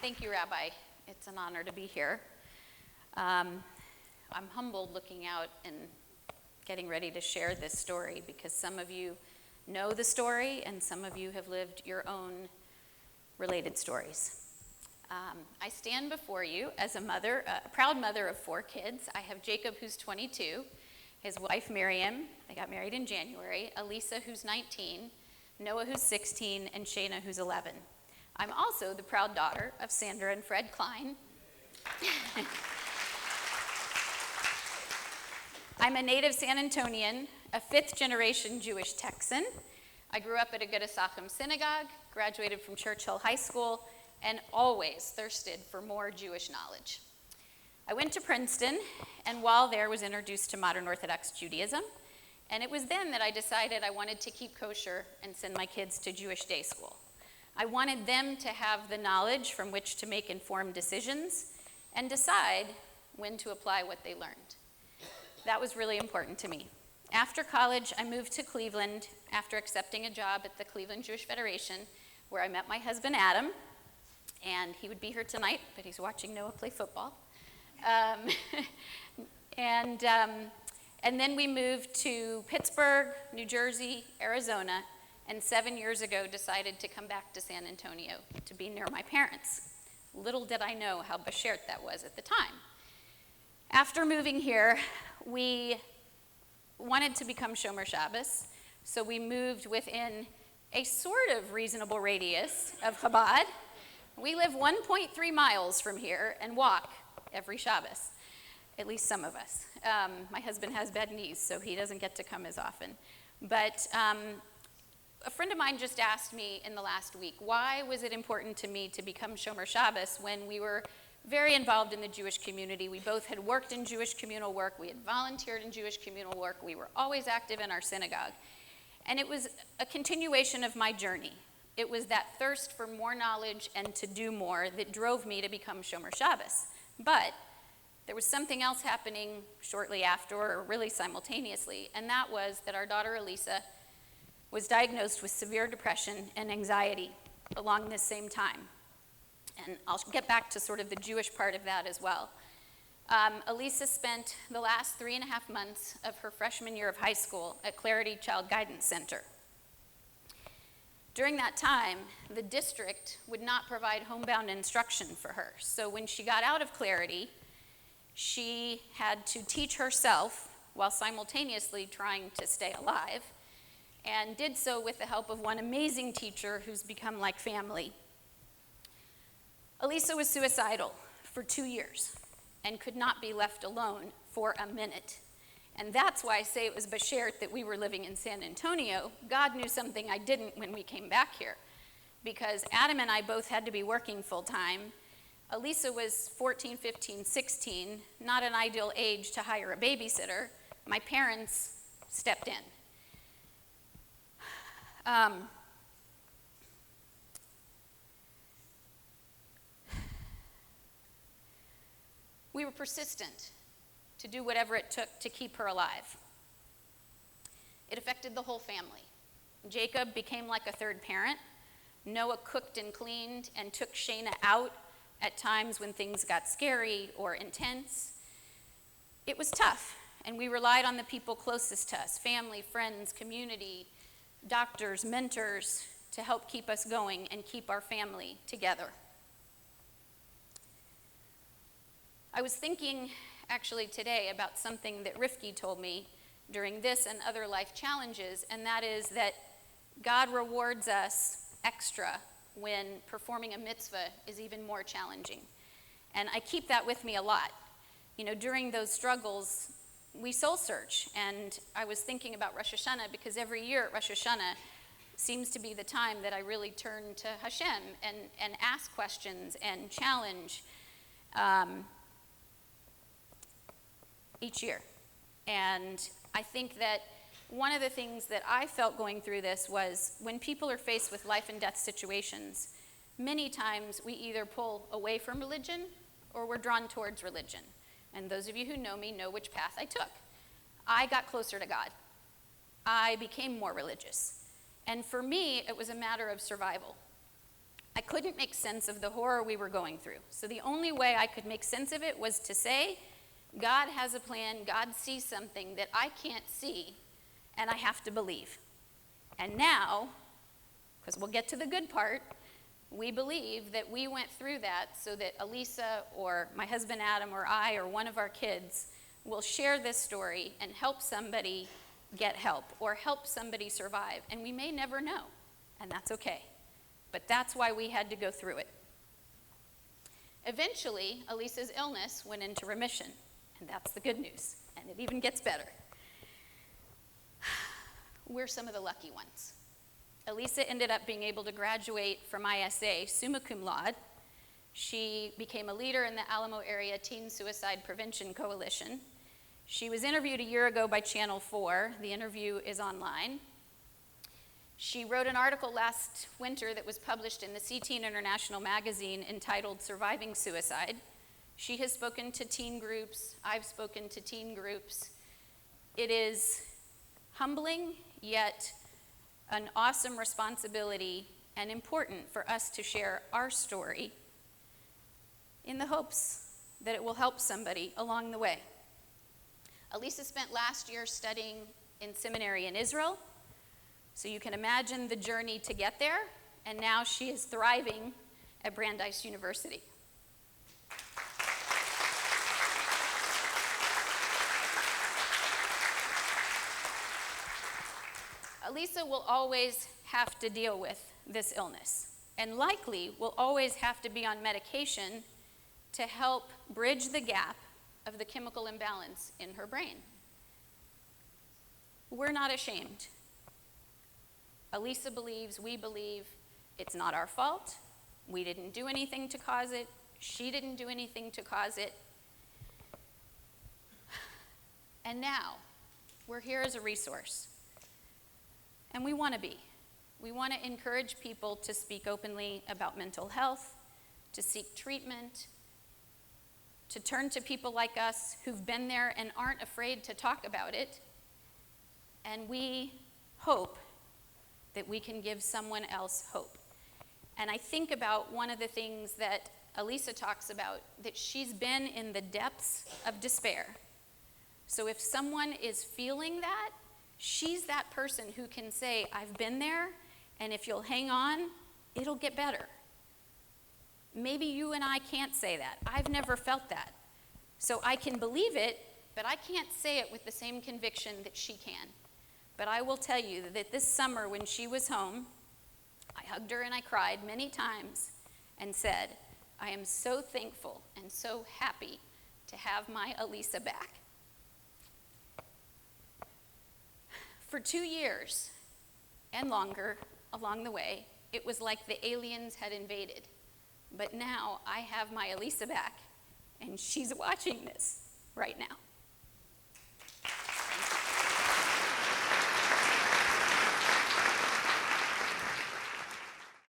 Thank you, Rabbi. It's an honor to be here. I'm humbled looking out and getting ready to share this story because some of you know the story and some of you have lived your own related stories. I stand before you as a mother, a proud mother of 4 kids. I have Jacob, who's 22, his wife Miriam, they got married in January, Elisa, who's 19, Noah, who's 16, and Shayna, who's 11. I'm also the proud daughter of Sandra and Fred Klein. I'm a native San Antonian, a 5th-generation Jewish Texan. I grew up at a Gedesachim synagogue, graduated from Churchill High School, and always thirsted for more Jewish knowledge. I went to Princeton, and while there was introduced to modern Orthodox Judaism, and it was then that I decided I wanted to keep kosher and send my kids to Jewish day school. I wanted them to have the knowledge from which to make informed decisions and decide when to apply what they learned. That was really important to me. After college, I moved to Cleveland after accepting a job at the Cleveland Jewish Federation, where I met my husband, Adam, and he would be here tonight, but he's watching Noah play football. And then we moved to Pittsburgh, New Jersey, Arizona, and 7 years ago decided to come back to San Antonio to be near my parents. Little did I know how bashert that was at the time. After moving here, we wanted to become Shomer Shabbos, so we moved within a sort of reasonable radius of Chabad. We live 1.3 miles from here and walk every Shabbos, at least some of us. My husband has bad knees, so he doesn't get to come as often. But a friend of mine just asked me in the last week, why was it important to me to become Shomer Shabbos when we were very involved in the Jewish community? We both had worked in Jewish communal work. We had volunteered in Jewish communal work. We were always active in our synagogue. And it was a continuation of my journey. It was that thirst for more knowledge and to do more that drove me to become Shomer Shabbos. But there was something else happening shortly after, or really simultaneously, and that was that our daughter Elisa was diagnosed with severe depression and anxiety along this same time. And I'll get back to sort of the Jewish part of that as well. Elisa spent the last 3.5 months of her freshman year of high school at Clarity Child Guidance Center. During that time, the district would not provide homebound instruction for her. So when she got out of Clarity, she had to teach herself while simultaneously trying to stay alive, and did so with the help of one amazing teacher who's become like family. Elisa was suicidal for 2 years and could not be left alone for a minute. And that's why I say it was bashert that we were living in San Antonio. God knew something I didn't when we came back here, because Adam and I both had to be working full time. Elisa was 14, 15, 16, not an ideal age to hire a babysitter. My parents stepped in. We were persistent to do whatever it took to keep her alive. It affected the whole family. Jacob became like a third parent. Noah cooked and cleaned and took Shayna out at times when things got scary or intense. It was tough, and we relied on the people closest to us, family, friends, community, doctors, mentors, to help keep us going and keep our family together. I was thinking actually today about something that Rifki told me during this and other life challenges, and that is that God rewards us extra when performing a mitzvah is even more challenging. And I keep that with me a lot. You know, during those struggles, we soul search, and I was thinking about Rosh Hashanah because every year at Rosh Hashanah seems to be the time that I really turn to Hashem and ask questions and challenge each year. And I think that one of the things that I felt going through this was when people are faced with life and death situations, many times we either pull away from religion or we're drawn towards religion. And those of you who know me know which path I took. I got closer to God. I became more religious. And for me, it was a matter of survival. I couldn't make sense of the horror we were going through. So the only way I could make sense of it was to say, God has a plan, God sees something that I can't see, and I have to believe. And now, because we'll get to the good part, we believe that we went through that so that Elisa or my husband Adam or I or one of our kids will share this story and help somebody get help or help somebody survive. And we may never know, and that's okay. But that's why we had to go through it. Eventually, Elisa's illness went into remission, and that's the good news, and it even gets better. We're some of the lucky ones. Elisa ended up being able to graduate from ISA summa cum laude. She became a leader in the Alamo Area Teen Suicide Prevention Coalition. She was interviewed a year ago by Channel 4. The interview is online. She wrote an article last winter that was published in the C-Teen International magazine entitled Surviving Suicide. She has spoken to teen groups. I've spoken to teen groups. It is humbling, yet an awesome responsibility and important for us to share our story in the hopes that it will help somebody along the way. Elisa spent last year studying in seminary in Israel, so you can imagine the journey to get there, and now she is thriving at Brandeis University. Elisa will always have to deal with this illness, and likely will always have to be on medication to help bridge the gap of the chemical imbalance in her brain. We're not ashamed. Elisa believes, we believe, it's not our fault. We didn't do anything to cause it. She didn't do anything to cause it. And now, we're here as a resource. And we want to be. We want to encourage people to speak openly about mental health, to seek treatment, to turn to people like us who've been there and aren't afraid to talk about it. And we hope that we can give someone else hope. And I think about one of the things that Elisa talks about, that she's been in the depths of despair. So if someone is feeling that, she's that person who can say, I've been there, and if you'll hang on, it'll get better. Maybe you and I can't say that. I've never felt that. So I can believe it, but I can't say it with the same conviction that she can. But I will tell you that this summer when she was home, I hugged her and I cried many times and said, I am so thankful and so happy to have my Elisa back. For 2 years and longer along the way, it was like the aliens had invaded. But now I have my Elisa back, and she's watching this right now.